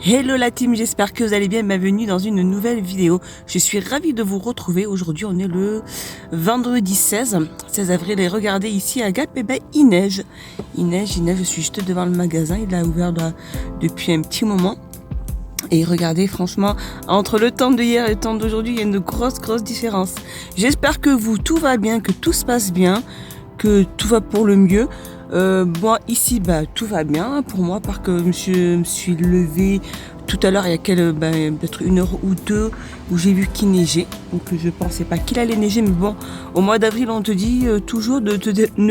Hello la team, j'espère que vous allez bien, bienvenue dans une nouvelle vidéo. Je suis ravie de vous retrouver. Aujourd'hui on est le vendredi 16 avril et regardez ici à Gap, et ben il neige. Il neige, je suis juste devant le magasin, il a ouvert depuis un petit moment. Et regardez, franchement, entre le temps de hier et le temps d'aujourd'hui, il y a une grosse différence. J'espère que vous, tout va bien, que tout se passe bien, que tout va pour le mieux. Moi ici tout va bien pour moi, parce que je me suis levée tout à l'heure il y a peut-être une heure ou deux où j'ai vu qu'il neigeait, donc je pensais pas qu'il allait neiger, mais bon, au mois d'avril on te dit toujours ne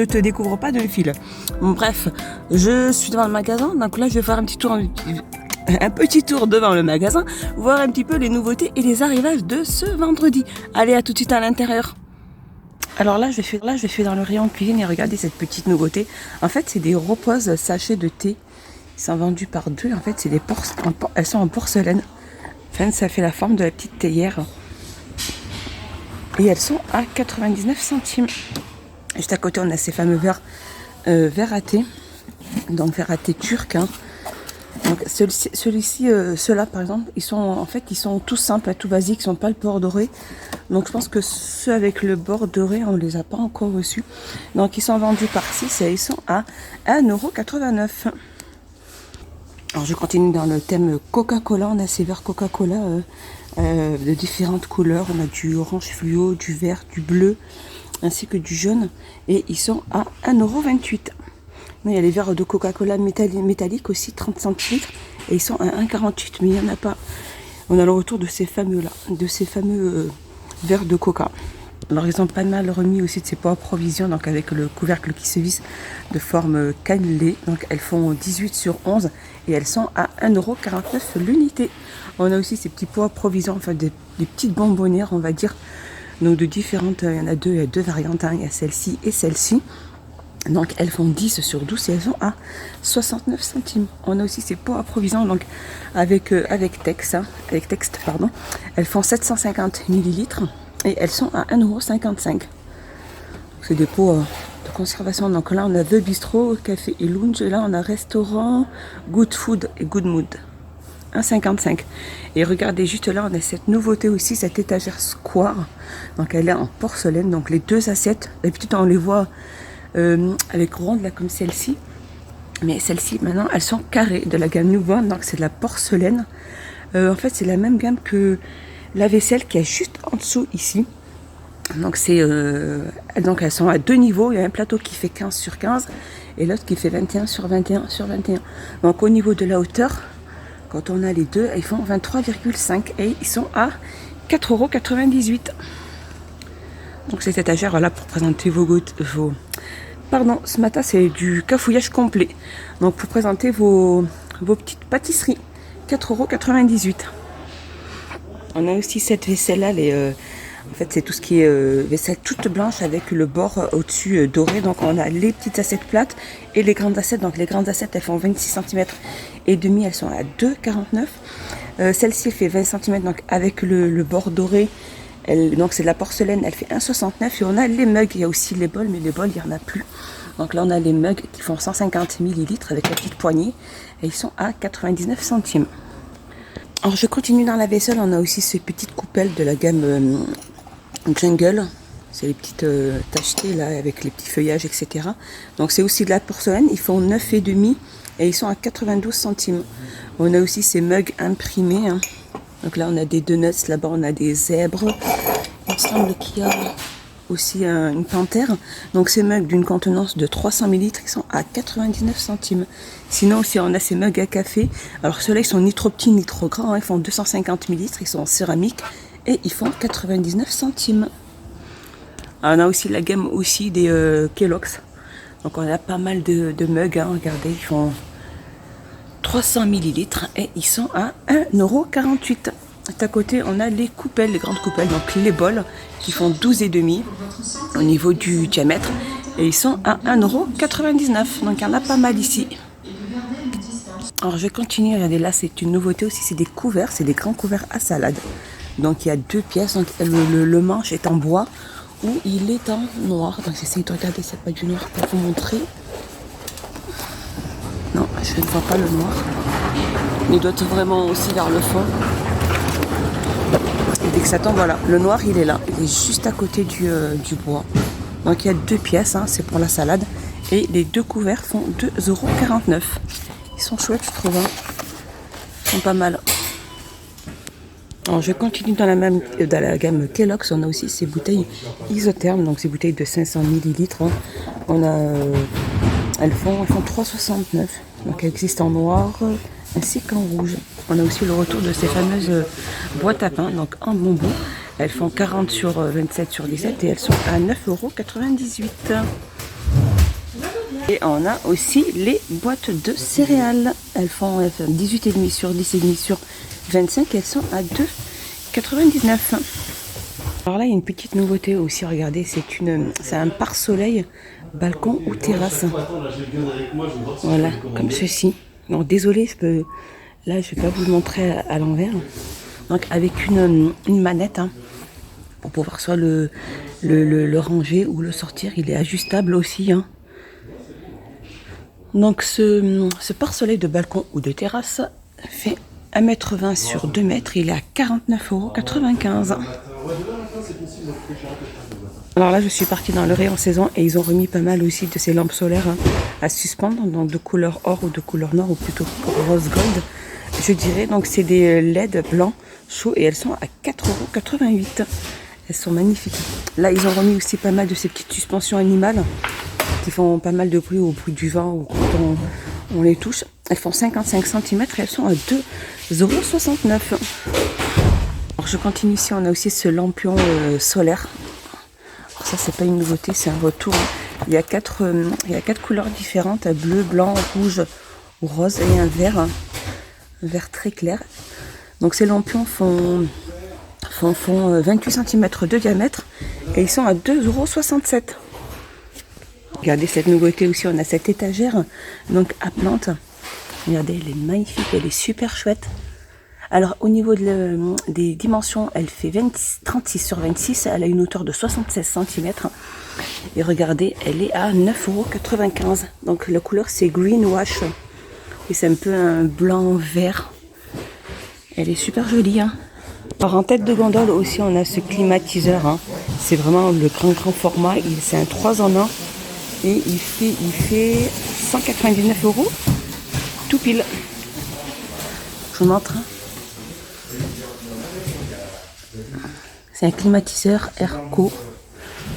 te découvre pas d'un fil. Bon, bref, je suis devant le magasin, donc là je vais faire un petit tour devant le magasin, voir un petit peu les nouveautés et les arrivages de ce vendredi. Allez, à tout de suite à l'intérieur. Alors là, je suis dans le rayon cuisine et regardez cette petite nouveauté. En fait, c'est des reposes sachets de thé. Ils sont vendus par deux. En fait, c'est elles sont en porcelaine. Enfin, ça fait la forme de la petite théière. Et elles sont à 99 centimes. Juste à côté, on a ces fameux verres à thé. Donc, verres à thé turc. Donc ceux-là par exemple, ils sont tout simples, tout basiques, ils sont pas le bord doré. Donc je pense que ceux avec le bord doré, on les a pas encore reçus. Donc ils sont vendus par 6 et ils sont à 1,89 €. Alors je continue dans le thème Coca-Cola. On a ces verres Coca-Cola de différentes couleurs. On a du orange fluo, du vert, du bleu, ainsi que du jaune. Et ils sont à 1,28 €. Il y a les verres de Coca-Cola métalliques aussi, 30 centilitres, et ils sont à 1,48 €, mais il n'y en a pas. On a le retour de ces fameux verres de Coca. Alors ils ont pas mal remis aussi de ces pots à provision, donc avec le couvercle qui se visse de forme cannelée. Donc elles font 18 sur 11 et elles sont à 1,49 € l'unité. On a aussi ces petits pots à provision, enfin des petites bonbonnières, on va dire. Donc de différentes, il y a deux variantes, il y a celle-ci et celle-ci. Donc elles font 10 sur 12 et elles sont à 69 centimes. On a aussi ces pots à provision, donc avec texte. Elles font 750 millilitres et elles sont à 1,55 €. C'est des pots de conservation. Donc là on a The Bistro, Café et Lounge. Et là on a Restaurant, Good Food et Good Mood. 1,55 €. Et regardez, juste là on a cette nouveauté aussi, cette étagère Square. Donc elle est en porcelaine, donc les deux assiettes, d'habitude on les voit avec ronde là comme celle-ci, mais celles-ci maintenant elles sont carrées, de la gamme New One, donc c'est de la porcelaine. En fait c'est la même gamme que la vaisselle qui est juste en dessous ici. Donc donc elles sont à deux niveaux. Il y a un plateau qui fait 15 sur 15 et l'autre qui fait 21 sur 21 sur 21. Donc au niveau de la hauteur, quand on a les deux, ils font 23,5 et ils sont à 4,98 €. Donc cette étagère, voilà, pour présenter ce matin c'est du cafouillage complet. Donc pour présenter vos petites pâtisseries, 4,98 €. On a aussi cette vaisselle là, en fait c'est tout ce qui est vaisselle toute blanche avec le bord au-dessus doré. Donc on a les petites assiettes plates et les grandes assiettes. Donc les grandes assiettes elles font 26 cm et demi, elles sont à 2,49 €. Celle-ci elle fait 20 cm, donc avec le bord doré. Donc c'est de la porcelaine, elle fait 1,69 € et on a les mugs, il y a aussi les bols, mais les bols il n'y en a plus. Donc là on a les mugs qui font 150 millilitres avec la petite poignée et ils sont à 99 centimes. Alors je continue dans la vaisselle, on a aussi ces petites coupelles de la gamme Jungle. C'est les petites tachetées là avec les petits feuillages, etc. Donc c'est aussi de la porcelaine, ils font 9,5 € et ils sont à 92 centimes. On a aussi ces mugs imprimés. Donc là on a des donuts, là-bas on a des zèbres. Il me semble qu'il y a aussi une panthère. Donc ces mugs d'une contenance de 300 millilitres, ils sont à 99 centimes. Sinon aussi on a ces mugs à café. Alors ceux-là ils sont ni trop petits ni trop grands, ils font 250 millilitres, ils sont en céramique et ils font 99 centimes. Alors, on a aussi la gamme aussi des Kellogg's. Donc on a pas mal de mugs, regardez, ils font 300 millilitres et ils sont à 1,48 €. À côté, on a les coupelles, les grandes coupelles, donc les bols qui font 12,5 € au niveau du diamètre et ils sont à 1,99 €. Donc il y en a pas mal ici. Alors je continue, regardez là, c'est une nouveauté aussi, c'est des couverts, c'est des grands couverts à salade. Donc il y a deux pièces, donc le manche est en bois ou il est en noir. Donc j'essaie de regarder s'il n'y a pas du noir pour vous montrer. Non, je ne vois pas le noir. Il doit être vraiment aussi vers le fond. Et dès que ça tombe, voilà, le noir il est là, il est juste à côté du bois. Donc il y a 2 pièces, hein, c'est pour la salade. Et les 2 couverts font 2,49 €. Ils sont chouettes, je trouve. Hein. Ils sont pas mal. Alors je continue dans la gamme Kellogg's. On a aussi ces bouteilles isothermes, donc ces bouteilles de 500 ml. Hein. On a, elles font 3,69 €. Donc elles existent en noir ainsi qu'en rouge. On a aussi le retour de ces fameuses boîtes à pain, donc en bonbons. Elles font 40 sur 27 sur 17 et elles sont à 9,98 €. Et on a aussi les boîtes de céréales. Elles font 18,5 sur 10,5 sur 25 et elles sont à 2,99 €. Alors là, il y a une petite nouveauté aussi, regardez, c'est un pare-soleil, balcon ou terrasse. Voilà, comme ceci. Donc désolé, là je vais pas vous le montrer à l'envers. Donc avec une manette, hein, pour pouvoir soit le ranger ou le sortir. Il est ajustable aussi. Hein. Donc ce pare-soleil de balcon ou de terrasse fait 1,20 m sur 2 mètres. Il est à 49,95 €. Alors là, je suis partie dans le rayon saison et ils ont remis pas mal aussi de ces lampes solaires, hein, à suspendre, donc de couleur or ou de couleur noire ou plutôt rose gold, je dirais. Donc c'est des LED blancs chauds et elles sont à 4,88 €. Elles sont magnifiques. Là, ils ont remis aussi pas mal de ces petites suspensions animales qui font pas mal de bruit au bruit du vent ou quand on les touche. Elles font 55 cm et elles sont à 2,69 €. Alors je continue ici, on a aussi ce lampion solaire. Alors ça, c'est pas une nouveauté, c'est un retour. Il y a 4 couleurs différentes, bleu, blanc, rouge ou rose et un vert très clair. Donc ces lampions font 28 cm de diamètre et ils sont à 2,67 €. Regardez cette nouveauté aussi, on a cette étagère donc à plantes. Regardez, elle est magnifique, elle est super chouette. Alors au niveau des dimensions, elle fait 36 sur 26, elle a une hauteur de 76 cm. Et regardez, elle est à 9,95 €. Donc la couleur c'est Green Wash. Et c'est un peu un blanc vert. Elle est super jolie. Hein. Alors en tête de gondole aussi, on a ce climatiseur. Hein. C'est vraiment le grand format, c'est un 3 en 1. Et il fait 199 € tout pile. Je vous montre. C'est un climatiseur Airco.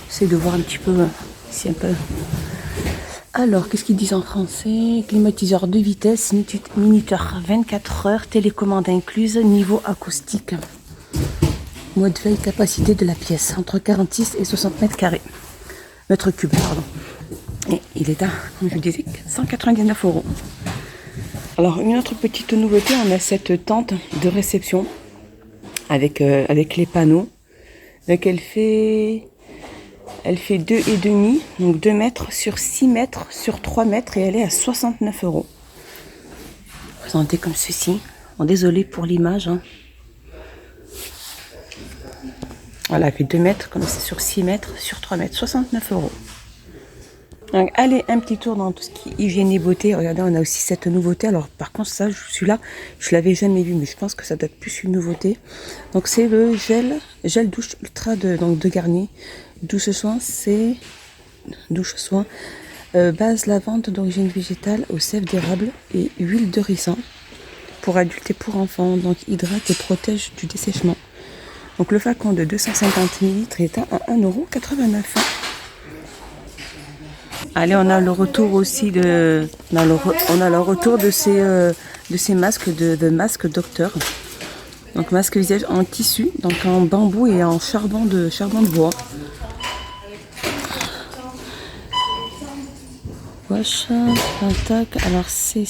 J'essaie de voir un petit peu ici un peu. Alors, qu'est-ce qu'ils disent en français? Climatiseur de vitesse, minuteur 24 heures, télécommande incluse, niveau acoustique. Mode veille, capacité de la pièce, entre 46 et 60 mètres cubes. Pardon. Et il est à, comme je disais, 199 €. Alors, une autre petite nouveauté, on a cette tente de réception avec les panneaux. Donc, elle fait 2,5, donc 2 mètres sur 6 mètres sur 3 mètres et elle est à 69 €. Présentée comme ceci. Bon, désolé pour l'image. Hein. Voilà, elle fait 2 mètres comme c'est sur 6 mètres sur 3 mètres, 69 €. Donc, allez, un petit tour dans tout ce qui est hygiène et beauté. Regardez, on a aussi cette nouveauté. Alors, par contre, ça, celui-là, je l'avais jamais vu, mais je pense que ça doit être plus une nouveauté. Donc, c'est le gel douche ultra de Garnier. Douche soin, base lavande d'origine végétale au sève d'érable et huile de ricin pour adultes et pour enfants. Donc, hydrate et protège du dessèchement. Donc, le flacon de 250 ml est à 1,89 €. Allez, on a le retour aussi de ces masques de masques docteur. Donc masque visage en tissu, donc en bambou et en charbon de bois. Wash, tac. Alors c'est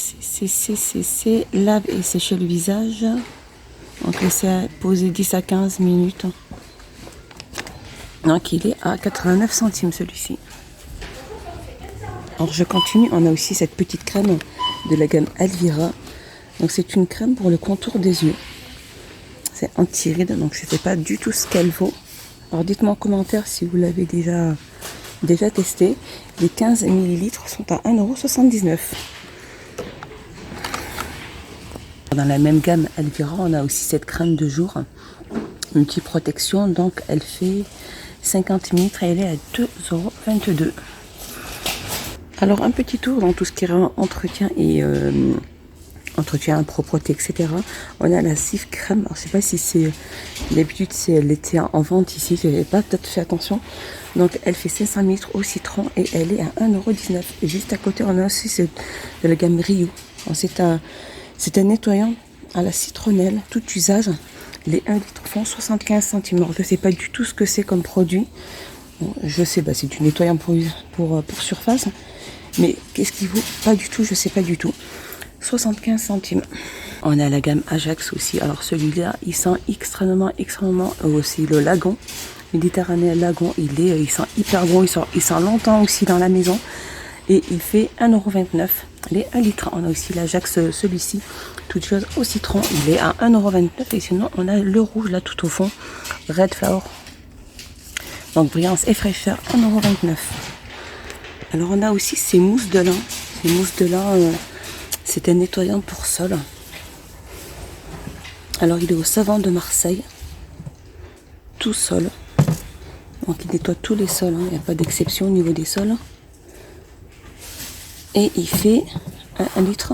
lave et sécher le visage. Donc laissez poser 10 à 15 minutes. Donc il est à 89 centimes celui-ci. Alors je continue, on a aussi cette petite crème de la gamme Alvira. Donc c'est une crème pour le contour des yeux. C'est anti-rides, donc je ne sais pas du tout ce qu'elle vaut. Alors dites-moi en commentaire si vous l'avez déjà testé. Les 15 ml sont à 1,79 €. Dans la même gamme Elvira, on a aussi cette crème de jour multi-protection, donc elle fait 50 ml et elle est à 2,22 €. Alors un petit tour dans tout ce qui est entretien et entretien, propreté, etc. On a la Cif crème. Alors, je sais pas si c'est d'habitude, si elle était en vente ici, je n'avais pas peut-être fait attention. Donc elle fait 500 ml au citron et elle est à 1,19 €. Et juste à côté, on a aussi de la gamme Rio. C'est un nettoyant à la citronnelle, tout usage. Les 1 litre font 75 centimes. Alors, je ne sais pas du tout ce que c'est comme produit. Bon, je sais, c'est du nettoyant pour surface. Mais qu'est-ce qu'il vaut? Pas du tout, je sais pas du tout. 75 centimes. On a la gamme Ajax aussi. Alors celui-là, il sent extrêmement aussi le lagon. Méditerranée lagon, il sent hyper bon. Il sent longtemps aussi dans la maison. Et il fait 1,29 €. Les 1 litre. On a aussi l'Ajax, celui-ci. Toute chose au citron. Il est à 1,29 €. Et sinon, on a le rouge là tout au fond. Red Flower. Donc brillance et fraîcheur, 1,29 €. Alors on a aussi ces mousses de lin. Ces mousses de lin, c'est un nettoyant pour sol. Alors il est au savon de Marseille. Tout sol. Donc il nettoie tous les sols. Il n'y a pas d'exception au niveau des sols. Et il fait 1 litre.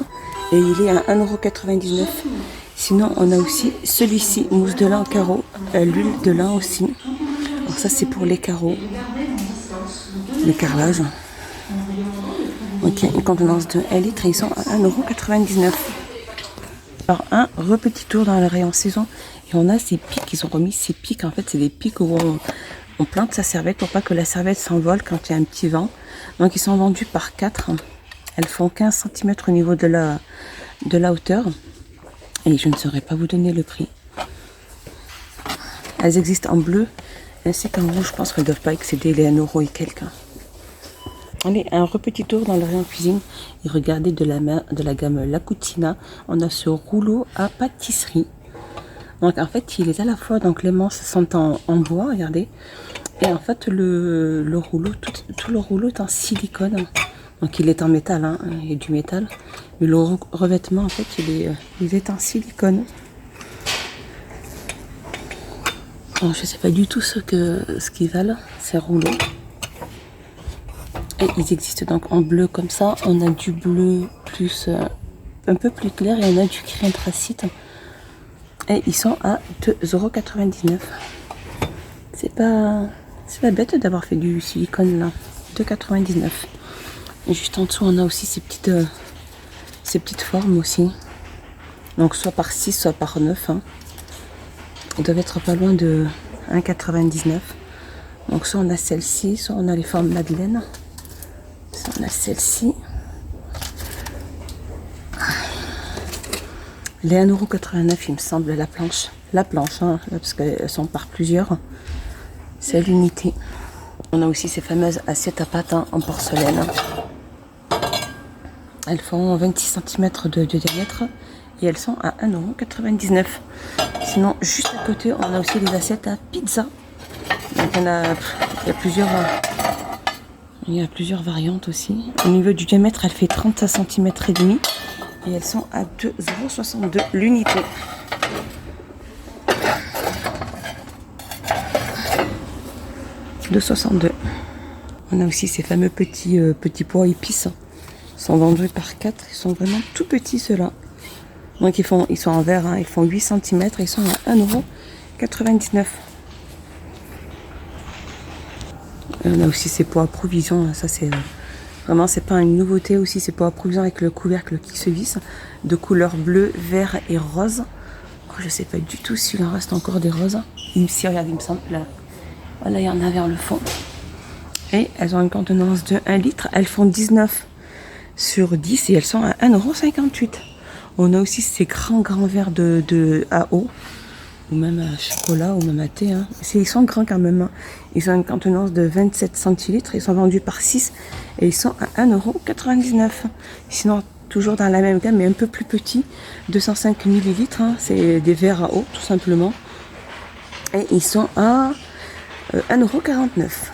Et il est à 1,99 €. Sinon on a aussi celui-ci, mousse de lin carreau. L'huile de lin aussi. Alors ça c'est pour les carreaux. Les carrelages. Ok, une contenance de 1 litre et ils sont à 1,99 €. Alors un petit tour dans le rayon saison et on a ces pics, ils ont remis ces pics, en fait c'est des pics où on plante sa serviette pour pas que la serviette s'envole quand il y a un petit vent. Donc ils sont vendus par 4, elles font 15 cm au niveau de la hauteur et je ne saurais pas vous donner le prix. Elles existent en bleu ainsi qu'en rouge, je pense qu'elles ne doivent pas excéder les 1 € et quelques. Allez, un petit tour dans le rayon cuisine et regardez de la gamme La Cucina. On a ce rouleau à pâtisserie. Donc en fait, il est à la fois, donc les manches sont en bois, regardez. Et en fait, le rouleau, tout le rouleau est en silicone. Donc il est en métal, il y a du métal. Mais le revêtement, en fait, il est en silicone. Alors, je ne sais pas du tout ce qu'ils valent, ces rouleaux. Et ils existent donc en bleu comme ça. On a du bleu plus un peu plus clair et on a du gris anthracite. Et ils sont à 2,99 €. C'est pas bête d'avoir fait du silicone là. 2,99 €. Et juste en dessous, on a aussi ces petites formes aussi. Donc soit par 6, soit par 9. Ils doivent être pas loin de 1,99 €. Donc soit on a celle-ci, soit on a les formes Madeleine. On a celle-ci. Les 1,89 €, il me semble, la planche. La planche, parce qu'elles sont par plusieurs. C'est l'unité. On a aussi ces fameuses assiettes à pâte en porcelaine. Elles font 26 cm de diamètre et elles sont à 1,99 €. Sinon, juste à côté, on a aussi les assiettes à pizza. Donc il y a plusieurs... Il y a plusieurs variantes aussi. Au niveau du diamètre, elle fait 30 cm et demi. Et elles sont à 2,62 € l'unité. On a aussi ces fameux petits pois épices. Ils sont vendus par 4. Ils sont vraiment tout petits ceux-là. Donc ils sont en verre. Ils font 8 cm. Ils sont à 1,99 €. On a aussi ces pots à provision, ça c'est vraiment, c'est pas une nouveauté aussi, ces pots à provision avec le couvercle qui se visse, de couleur bleu, vert et rose. Je sais pas du tout s'il en reste encore des roses. Ici, regardez, il me semble, là, voilà, il y en a vers le fond. Et elles ont une contenance de 1 litre, elles font 19 sur 10 et elles sont à 1,58 €. On a aussi ces grands verres de AO. Ou même à chocolat, ou même à thé. Ils sont grands quand même. Ils ont une contenance de 27 centilitres. Ils sont vendus par 6 et ils sont à 1,99 €. Sinon, toujours dans la même gamme, mais un peu plus petit, 205 millilitres. C'est des verres à eau, tout simplement. Et ils sont à 1,49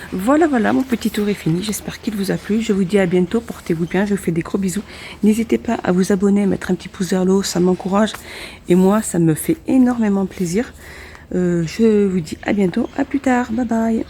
€. Voilà, voilà, mon petit tour est fini. J'espère qu'il vous a plu. Je vous dis à bientôt. Portez-vous bien. Je vous fais des gros bisous. N'hésitez pas à vous abonner, mettre un petit pouce vers le haut. Ça m'encourage. Et moi, ça me fait énormément plaisir. Je vous dis à bientôt. À plus tard. Bye bye.